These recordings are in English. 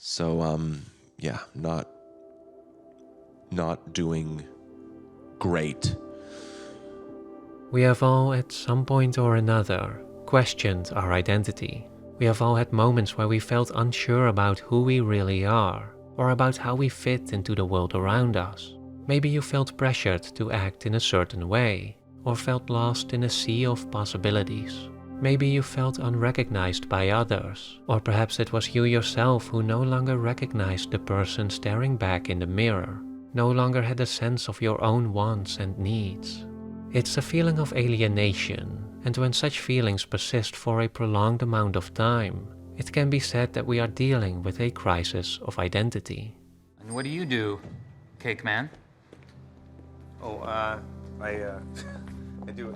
So, yeah, not doing great. We have all, at some point or another, questioned our identity. We have all had moments where we felt unsure about who we really are, or about how we fit into the world around us. Maybe you felt pressured to act in a certain way, or felt lost in a sea of possibilities. Maybe you felt unrecognized by others, or perhaps it was you yourself who no longer recognized the person staring back in the mirror, no longer had a sense of your own wants and needs. It's a feeling of alienation, and when such feelings persist for a prolonged amount of time, it can be said that we are dealing with a crisis of identity. And what do you do, Cake Man? I do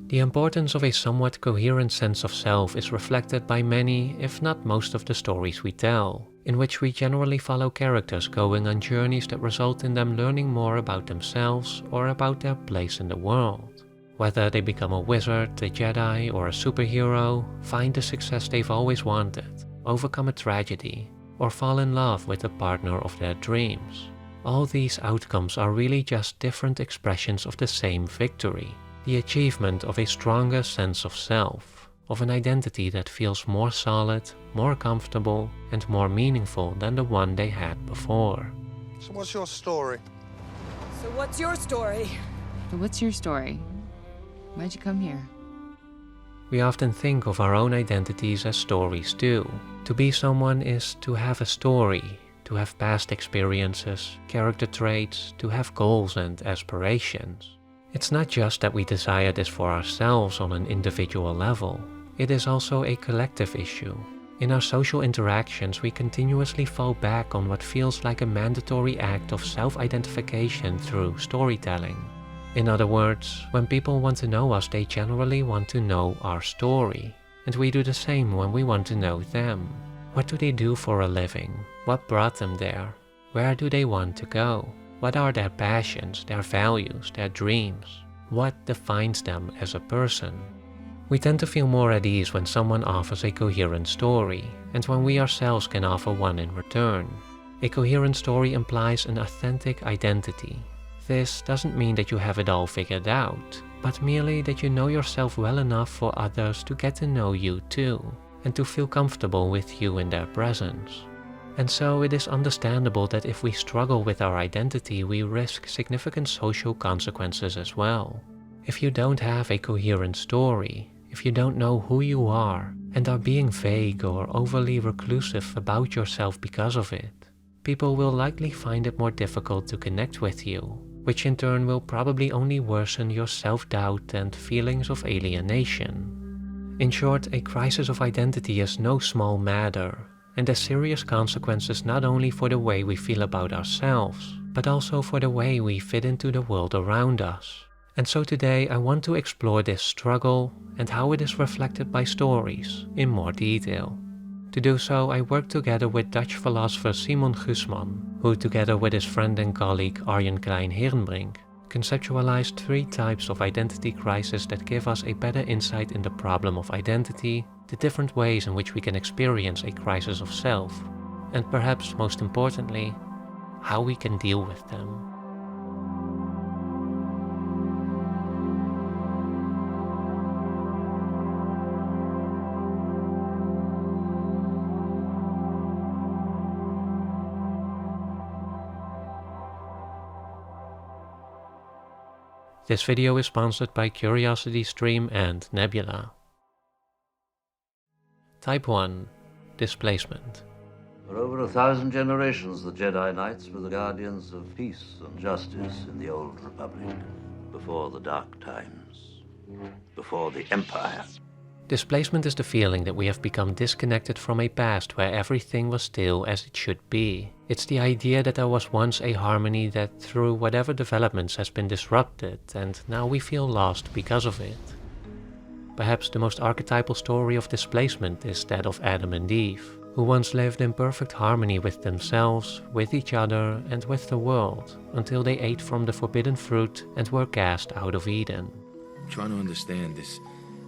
The importance of a somewhat coherent sense of self is reflected by many, if not most of the stories we tell, in which we generally follow characters going on journeys that result in them learning more about themselves or about their place in the world. Whether they become a wizard, a Jedi, or a superhero, find the success they've always wanted, overcome a tragedy, or fall in love with the partner of their dreams. All these outcomes are really just different expressions of the same victory, the achievement of a stronger sense of self, of an identity that feels more solid, more comfortable, and more meaningful than the one they had before. So what's your story? So what's your story? So what's your story? Why'd you come here? We often think of our own identities as stories too. To be someone is to have a story, to have past experiences, character traits, to have goals and aspirations. It's not just that we desire this for ourselves on an individual level. It is also a collective issue. In our social interactions, we continuously fall back on what feels like a mandatory act of self-identification through storytelling. In other words, when people want to know us, they generally want to know our story. And we do the same when we want to know them. What do they do for a living? What brought them there? Where do they want to go? What are their passions, their values, their dreams? What defines them as a person? We tend to feel more at ease when someone offers a coherent story, and when we ourselves can offer one in return. A coherent story implies an authentic identity. This doesn't mean that you have it all figured out, but merely that you know yourself well enough for others to get to know you too, and to feel comfortable with you in their presence. And so it is understandable that if we struggle with our identity, we risk significant social consequences as well. If you don't have a coherent story, if you don't know who you are, and are being vague or overly reclusive about yourself because of it, people will likely find it more difficult to connect with you, which in turn will probably only worsen your self-doubt and feelings of alienation. In short, a crisis of identity is no small matter, and has serious consequences not only for the way we feel about ourselves, but also for the way we fit into the world around us. And so today I want to explore this struggle and how it is reflected by stories in more detail. To do so, I worked together with Dutch philosopher Simon Gusman, who together with his friend and colleague Arjen Klein-Herenbrink, conceptualized 3 types of identity crisis that give us a better insight in the problem of identity, the different ways in which we can experience a crisis of self, and perhaps most importantly, how we can deal with them. This video is sponsored by CuriosityStream and Nebula. Type 1. Displacement. For over 1,000 generations, the Jedi Knights were the guardians of peace and justice in the Old Republic, before the Dark Times, before the Empire. Displacement is the feeling that we have become disconnected from a past where everything was still as it should be. It's the idea that there was once a harmony that through whatever developments has been disrupted, and now we feel lost because of it. Perhaps the most archetypal story of displacement is that of Adam and Eve, who once lived in perfect harmony with themselves, with each other, and with the world, until they ate from the forbidden fruit and were cast out of Eden. I'm trying to understand this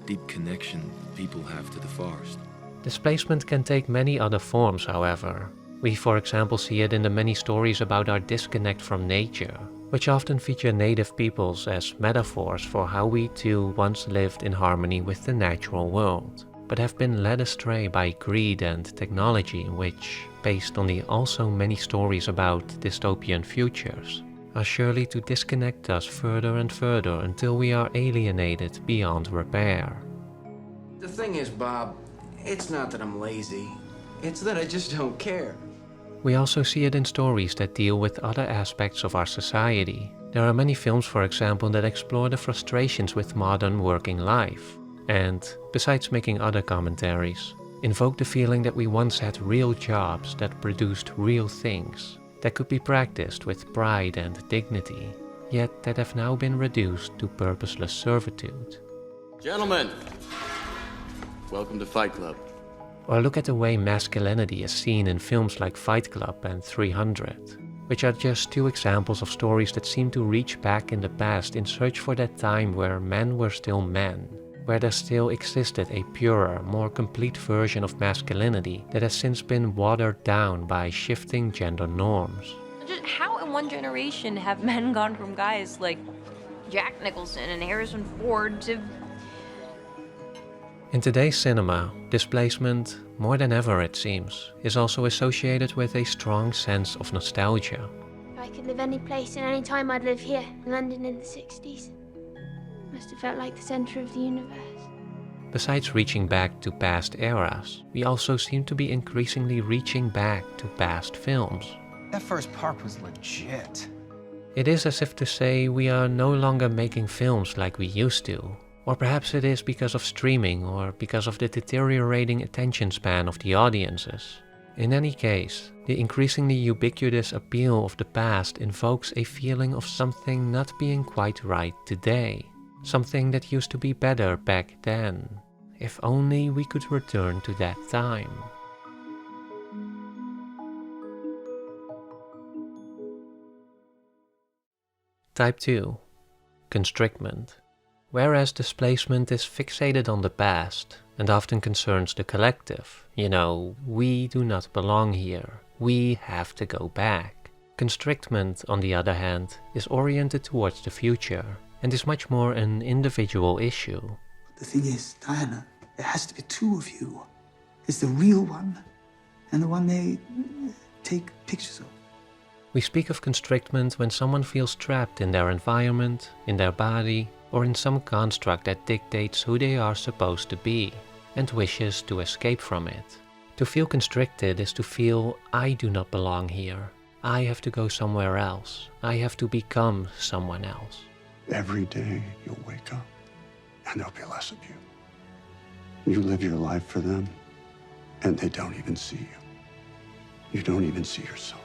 deep connection people have to the forest. Displacement can take many other forms, however. We, for example, see it in the many stories about our disconnect from nature, which often feature native peoples as metaphors for how we too once lived in harmony with the natural world, but have been led astray by greed and technology, which, based on the also many stories about dystopian futures, are surely to disconnect us further and further until we are alienated beyond repair. The thing is, Bob, it's not that I'm lazy, it's that I just don't care. We also see it in stories that deal with other aspects of our society. There are many films, for example, that explore the frustrations with modern working life, and, besides making other commentaries, invoke the feeling that we once had real jobs that produced real things, that could be practiced with pride and dignity, yet that have now been reduced to purposeless servitude. Gentlemen, welcome to Fight Club. Or look at the way masculinity is seen in films like Fight Club and 300, which are just two examples of stories that seem to reach back in the past in search for that time where men were still men, where there still existed a purer, more complete version of masculinity that has since been watered down by shifting gender norms. Just how in one generation have men gone from guys like Jack Nicholson and Harrison Ford to... In today's cinema, displacement, more than ever it seems, is also associated with a strong sense of nostalgia. If I could live any place and any time, I'd live here, in London in the 60s. Must have felt like the center of the universe. Besides reaching back to past eras, we also seem to be increasingly reaching back to past films. That first part was legit. It is as if to say we are no longer making films like we used to. Or perhaps it is because of streaming or because of the deteriorating attention span of the audiences. In any case, the increasingly ubiquitous appeal of the past invokes a feeling of something not being quite right today. Something that used to be better back then. If only we could return to that time. Type 2. Constrictment. Whereas displacement is fixated on the past and often concerns the collective, we do not belong here, we have to go back. Constrictment, on the other hand, is oriented towards the future and is much more an individual issue. The thing is, Diana, there has to be two of you. It's the real one and the one they take pictures of. We speak of constrictment when someone feels trapped in their environment, in their body, or in some construct that dictates who they are supposed to be, and wishes to escape from it. To feel constricted is to feel, I do not belong here. I have to go somewhere else. I have to become someone else. Every day you'll wake up, and there'll be less of you. You live your life for them, and they don't even see you. You don't even see yourselves.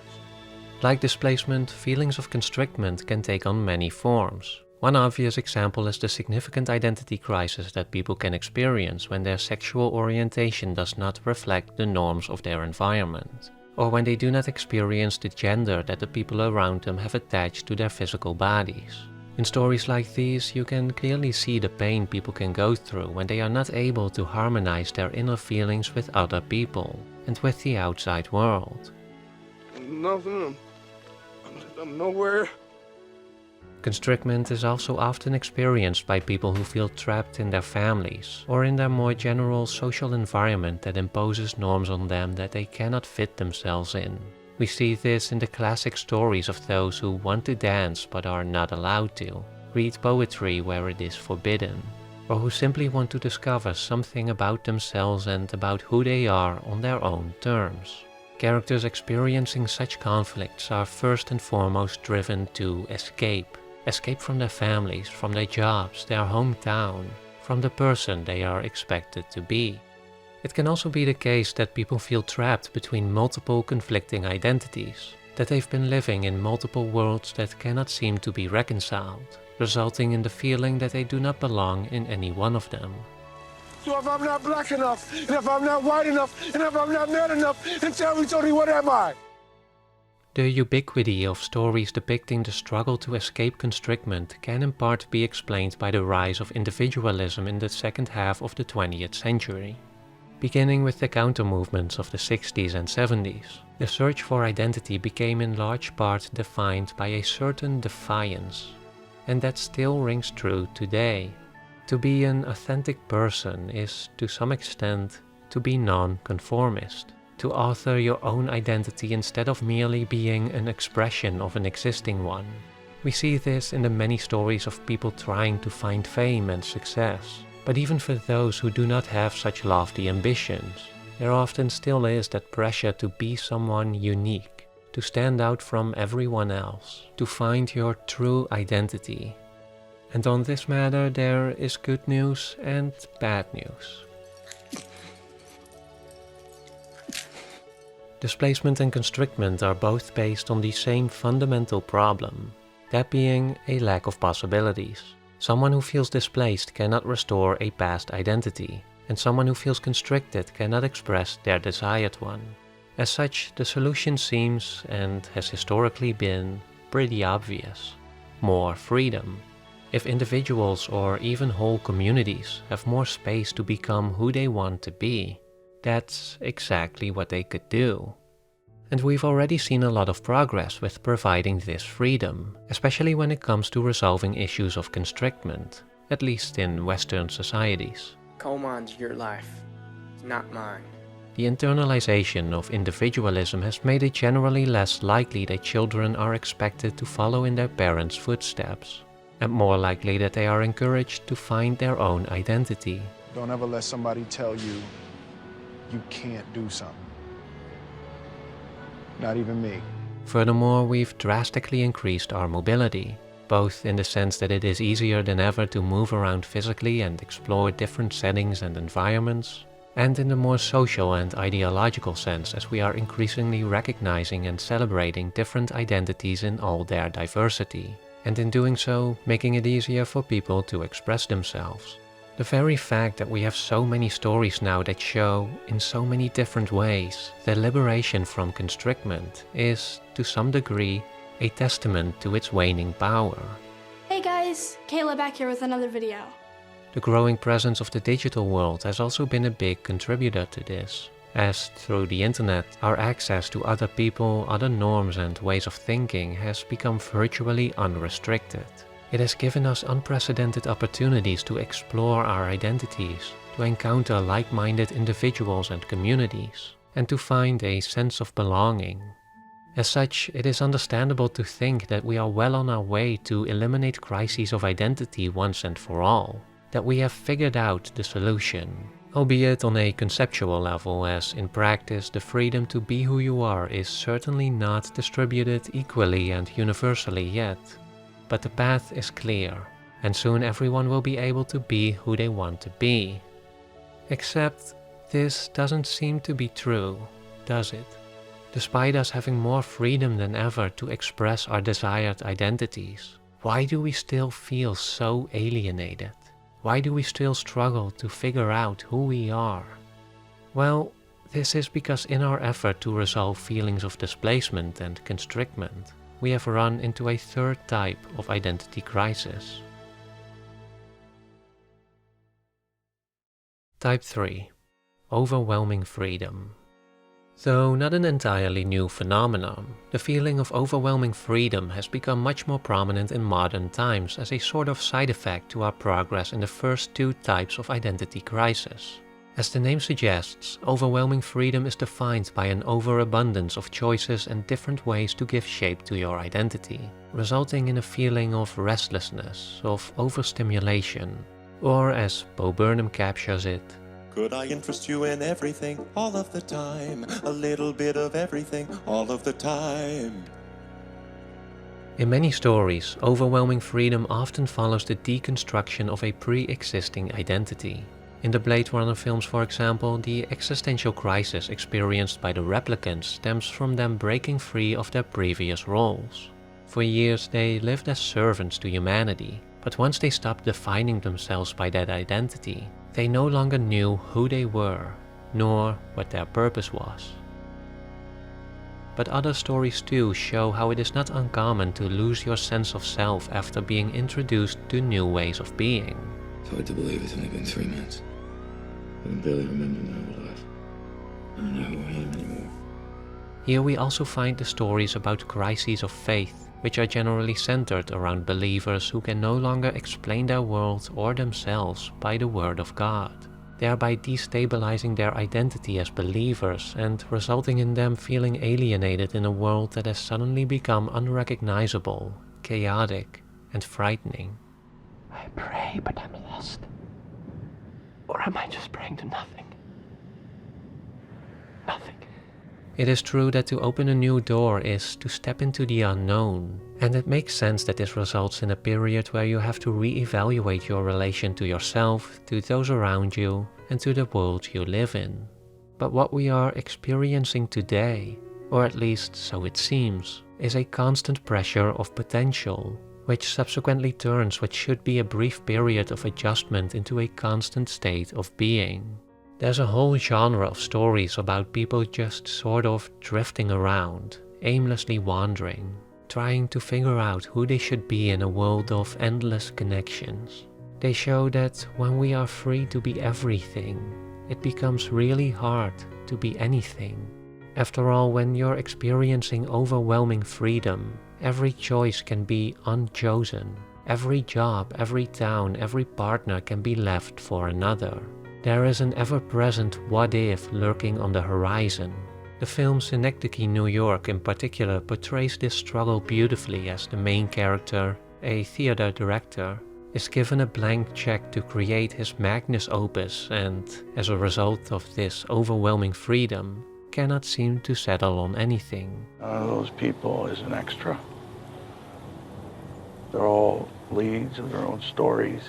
Like displacement, feelings of constrictment can take on many forms. One obvious example is the significant identity crisis that people can experience when their sexual orientation does not reflect the norms of their environment, or when they do not experience the gender that the people around them have attached to their physical bodies. In stories like these, you can clearly see the pain people can go through when they are not able to harmonize their inner feelings with other people and with the outside world. Nothing. I'm nowhere. Constrictment is also often experienced by people who feel trapped in their families or in their more general social environment that imposes norms on them that they cannot fit themselves in. We see this in the classic stories of those who want to dance but are not allowed to, read poetry where it is forbidden, or who simply want to discover something about themselves and about who they are on their own terms. Characters experiencing such conflicts are first and foremost driven to escape. Escape from their families, from their jobs, their hometown, from the person they are expected to be. It can also be the case that people feel trapped between multiple conflicting identities, that they've been living in multiple worlds that cannot seem to be reconciled, resulting in the feeling that they do not belong in any one of them. So if I'm not black enough, and if I'm not white enough, and if I'm not man enough, then tell me, Tony, what am I? The ubiquity of stories depicting the struggle to escape constrictment can in part be explained by the rise of individualism in the second half of the 20th century. Beginning with the counter-movements of the 60s and 70s, the search for identity became in large part defined by a certain defiance. And that still rings true today. To be an authentic person is, to some extent, to be non-conformist. To author your own identity instead of merely being an expression of an existing one. We see this in the many stories of people trying to find fame and success. But even for those who do not have such lofty ambitions, there often still is that pressure to be someone unique, to stand out from everyone else, to find your true identity. And on this matter there is good news and bad news. Displacement and constrictment are both based on the same fundamental problem, that being a lack of possibilities. Someone who feels displaced cannot restore a past identity, and someone who feels constricted cannot express their desired one. As such, the solution seems, and has historically been, pretty obvious. More freedom. If individuals or even whole communities have more space to become who they want to be, that's exactly what they could do. And we've already seen a lot of progress with providing this freedom, especially when it comes to resolving issues of constrictment, at least in Western societies. Coleman's your life, not mine. The internalization of individualism has made it generally less likely that children are expected to follow in their parents' footsteps, and more likely that they are encouraged to find their own identity. Don't ever let somebody tell you you can't do something. Not even me. Furthermore, we've drastically increased our mobility, both in the sense that it is easier than ever to move around physically and explore different settings and environments, and in the more social and ideological sense as we are increasingly recognizing and celebrating different identities in all their diversity, and in doing so, making it easier for people to express themselves. The very fact that we have so many stories now that show, in so many different ways, the liberation from constrictment is, to some degree, a testament to its waning power. Hey guys, Kayla back here with another video. The growing presence of the digital world has also been a big contributor to this, as through the internet, our access to other people, other norms and ways of thinking has become virtually unrestricted. It has given us unprecedented opportunities to explore our identities, to encounter like-minded individuals and communities, and to find a sense of belonging. As such, it is understandable to think that we are well on our way to eliminate crises of identity once and for all, that we have figured out the solution, albeit on a conceptual level, as in practice the freedom to be who you are is certainly not distributed equally and universally yet. But the path is clear, and soon everyone will be able to be who they want to be. Except, this doesn't seem to be true, does it? Despite us having more freedom than ever to express our desired identities, why do we still feel so alienated? Why do we still struggle to figure out who we are? Well, this is because in our effort to resolve feelings of displacement and constrictment, we have run into a third type of identity crisis. Type 3. Overwhelming freedom. Though not an entirely new phenomenon, the feeling of overwhelming freedom has become much more prominent in modern times as a sort of side effect to our progress in the first two types of identity crisis. As the name suggests, overwhelming freedom is defined by an overabundance of choices and different ways to give shape to your identity, resulting in a feeling of restlessness, of overstimulation, or as Bo Burnham captures it, could I interest you in everything, all of the time? A little bit of everything, all of the time. In many stories, overwhelming freedom often follows the deconstruction of a pre-existing identity. In the Blade Runner films, for example, the existential crisis experienced by the replicants stems from them breaking free of their previous roles. For years they lived as servants to humanity, but once they stopped defining themselves by that identity, they no longer knew who they were, nor what their purpose was. But other stories too show how it is not uncommon to lose your sense of self after being introduced to new ways of being. It's hard to believe it's only been 3 months. I can barely remember my whole life. I'm not going home anymore. Here we also find the stories about crises of faith, which are generally centered around believers who can no longer explain their world or themselves by the Word of God, thereby destabilizing their identity as believers and resulting in them feeling alienated in a world that has suddenly become unrecognizable, chaotic, and frightening. I pray, but I'm lost. Or am I just praying to nothing? Nothing. It is true that to open a new door is to step into the unknown, and it makes sense that this results in a period where you have to re-evaluate your relation to yourself, to those around you, and to the world you live in. But what we are experiencing today, or at least so it seems, is a constant pressure of potential, which subsequently turns what should be a brief period of adjustment into a constant state of being. There's a whole genre of stories about people just sort of drifting around, aimlessly wandering, trying to figure out who they should be in a world of endless connections. They show that when we are free to be everything, it becomes really hard to be anything. After all, when you're experiencing overwhelming freedom, every choice can be unchosen. Every job, every town, every partner can be left for another. There is an ever-present what-if lurking on the horizon. The film Synecdoche, New York in particular portrays this struggle beautifully as the main character, a theater director, is given a blank check to create his magnus opus and, as a result of this overwhelming freedom, cannot seem to settle on anything. None of those people is an extra. They're all leads of their own stories.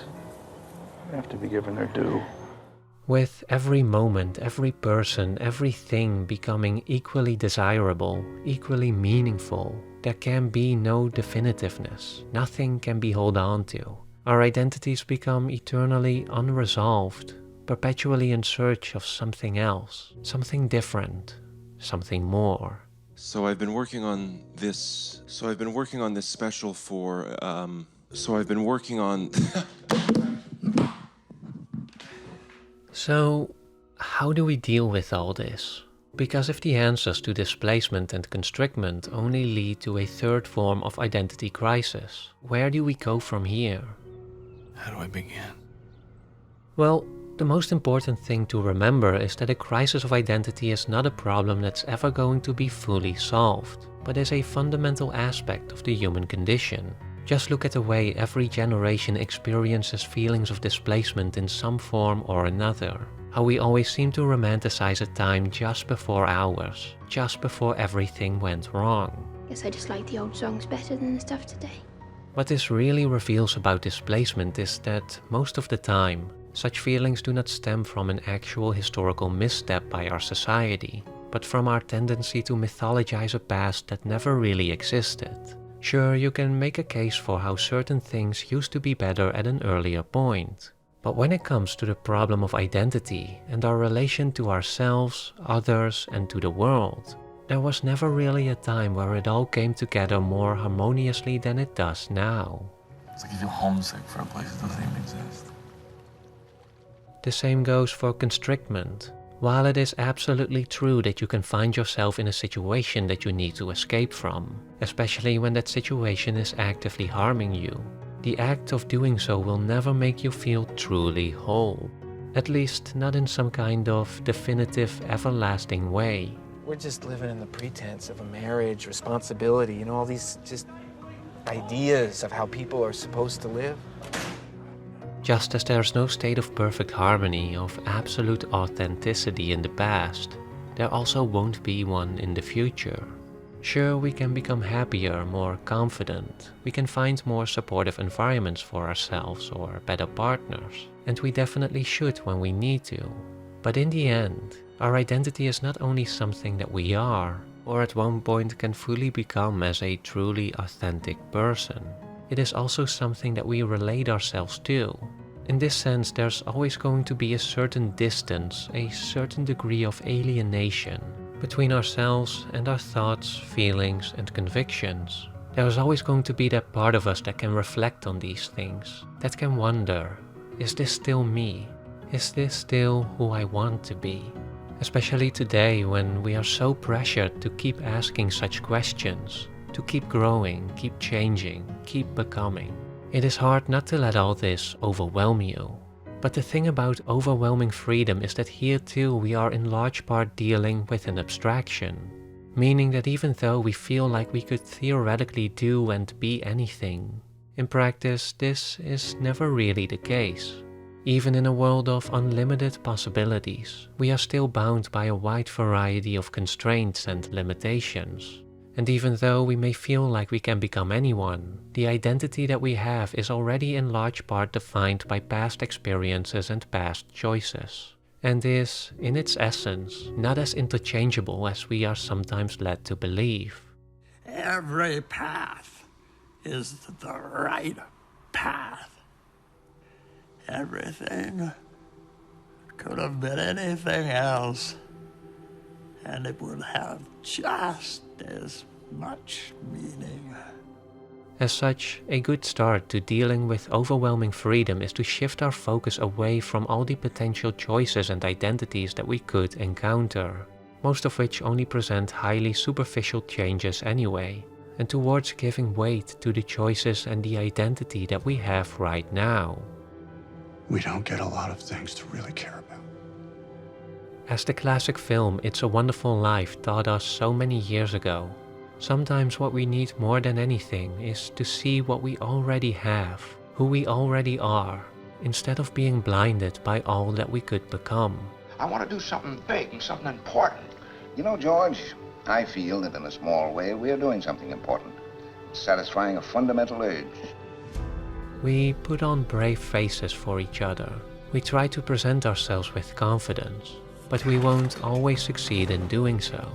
They have to be given their due. With every moment, every person, everything becoming equally desirable, equally meaningful, there can be no definitiveness. Nothing can be held on to. Our identities become eternally unresolved, perpetually in search of something else, something different, something more. So I've been working on this special for, So, how do we deal with all this? Because if the answers to displacement and constrictment only lead to a third form of identity crisis, where do we go from here? How do I begin? Well, the most important thing to remember is that a crisis of identity is not a problem that's ever going to be fully solved, but is a fundamental aspect of the human condition. Just look at the way every generation experiences feelings of displacement in some form or another. How we always seem to romanticize a time just before ours, just before everything went wrong. Guess I just like the old songs better than the stuff today. What this really reveals about displacement is that, most of the time, such feelings do not stem from an actual historical misstep by our society, but from our tendency to mythologize a past that never really existed. Sure, you can make a case for how certain things used to be better at an earlier point. But when it comes to the problem of identity and our relation to ourselves, others, and to the world, there was never really a time where it all came together more harmoniously than it does now. It's like you feel homesick for a place that doesn't even exist. The same goes for constrictment. While it is absolutely true that you can find yourself in a situation that you need to escape from, especially when that situation is actively harming you, the act of doing so will never make you feel truly whole. At least not in some kind of definitive, everlasting way. We're just living in the pretense of a marriage, responsibility, you know, all these just ideas of how people are supposed to live. Just as there's no state of perfect harmony, of absolute authenticity in the past, there also won't be one in the future. Sure, we can become happier, more confident, we can find more supportive environments for ourselves or better partners, and we definitely should when we need to. But in the end, our identity is not only something that we are, or at one point can fully become as a truly authentic person. It is also something that we relate ourselves to. In this sense, there's always going to be a certain distance, a certain degree of alienation between ourselves and our thoughts, feelings, and convictions. There's always going to be that part of us that can reflect on these things, that can wonder, is this still me? Is this still who I want to be? Especially today when we are so pressured to keep asking such questions, to keep growing, keep changing, keep becoming. It is hard not to let all this overwhelm you. But the thing about overwhelming freedom is that here too we are in large part dealing with an abstraction. Meaning that even though we feel like we could theoretically do and be anything, in practice this is never really the case. Even in a world of unlimited possibilities, we are still bound by a wide variety of constraints and limitations. And even though we may feel like we can become anyone, the identity that we have is already in large part defined by past experiences and past choices, and is, in its essence, not as interchangeable as we are sometimes led to believe. Every path is the right path. Everything could have been anything else, and it would have just as much meaning. As such, a good start to dealing with overwhelming freedom is to shift our focus away from all the potential choices and identities that we could encounter, most of which only present highly superficial changes anyway, and towards giving weight to the choices and the identity that we have right now. We don't get a lot of things to really care about. As the classic film It's a Wonderful Life taught us so many years ago, sometimes what we need more than anything is to see what we already have, who we already are, instead of being blinded by all that we could become. I want to do something big and something important. You know, George, I feel that in a small way we're doing something important, satisfying a fundamental urge. We put on brave faces for each other. We try to present ourselves with confidence, but we won't always succeed in doing so.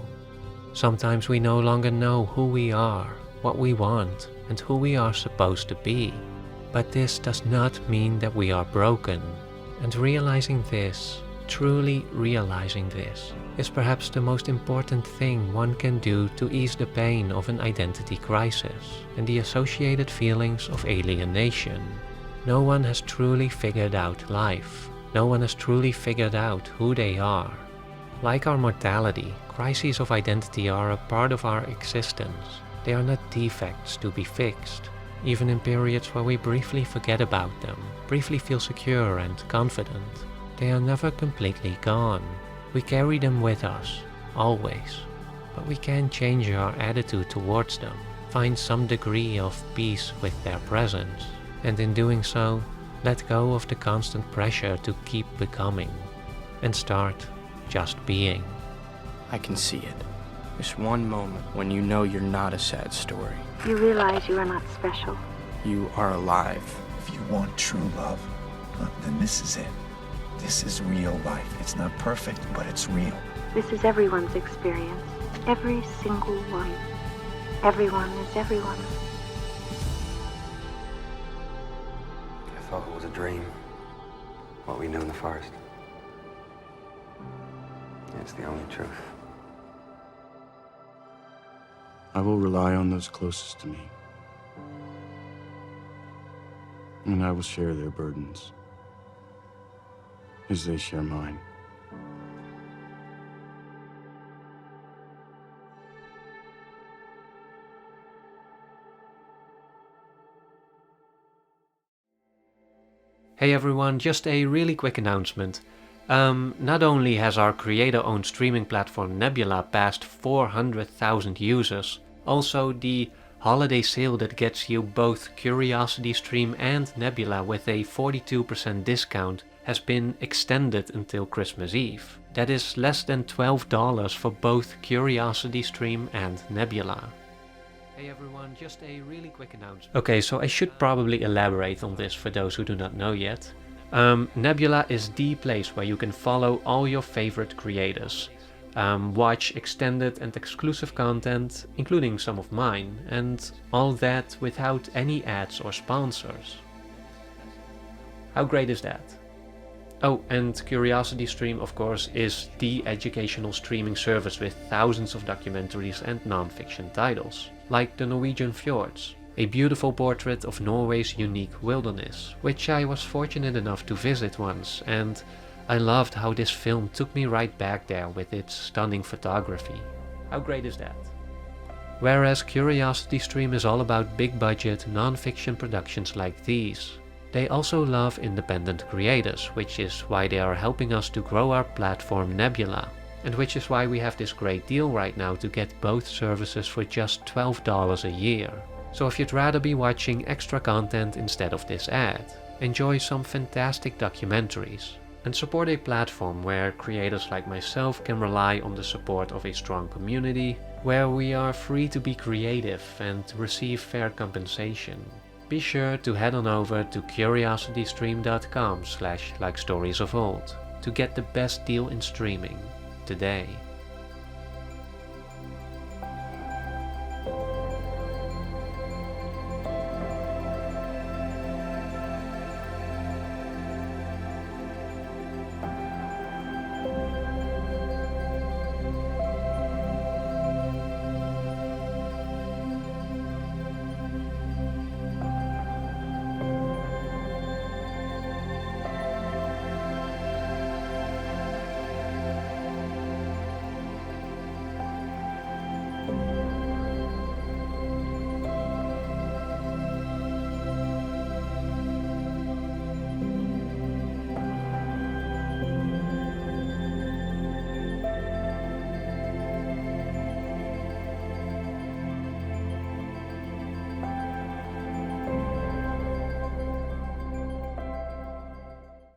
Sometimes we no longer know who we are, what we want, and who we are supposed to be. But this does not mean that we are broken. And realizing this, truly realizing this, is perhaps the most important thing one can do to ease the pain of an identity crisis and the associated feelings of alienation. No one has truly figured out life. No one has truly figured out who they are. Like our mortality, crises of identity are a part of our existence. They are not defects to be fixed. Even in periods where we briefly forget about them, briefly feel secure and confident, they are never completely gone. We carry them with us, always. But we can change our attitude towards them, find some degree of peace with their presence, and in doing so, let go of the constant pressure to keep becoming, and start just being. I can see it. This one moment when you know you're not a sad story. You realize you are not special. You are alive. If you want true love, then this is it. This is real life. It's not perfect, but it's real. This is everyone's experience. Every single one. Everyone is everyone. I thought it was a dream. What we knew in the forest. It's the only truth. I will rely on those closest to me. And I will share their burdens as they share mine. Hey everyone, just a really quick announcement. Not only has our creator-owned streaming platform Nebula passed 400,000 users, also the holiday sale that gets you both CuriosityStream and Nebula with a 42% discount has been extended until Christmas Eve. That is less than $12 for both CuriosityStream and Nebula. Hey everyone, just a really quick announcement. Okay, so I should probably elaborate on this for those who do not know yet. Nebula is the place where you can follow all your favorite creators, watch extended and exclusive content, including some of mine, and all that without any ads or sponsors. How great is that? Oh, and CuriosityStream, of course, is the educational streaming service with thousands of documentaries and non-fiction titles, like The Norwegian Fjords, a beautiful portrait of Norway's unique wilderness, which I was fortunate enough to visit once, and I loved how this film took me right back there with its stunning photography. How great is that? Whereas CuriosityStream is all about big budget, non-fiction productions like these, they also love independent creators, which is why they are helping us to grow our platform Nebula, and which is why we have this great deal right now to get both services for just $12 a year. So if you'd rather be watching extra content instead of this ad, enjoy some fantastic documentaries, and support a platform where creators like myself can rely on the support of a strong community, where we are free to be creative and receive fair compensation, be sure to head on over to curiositystream.com/likestoriesofold to get the best deal in streaming today.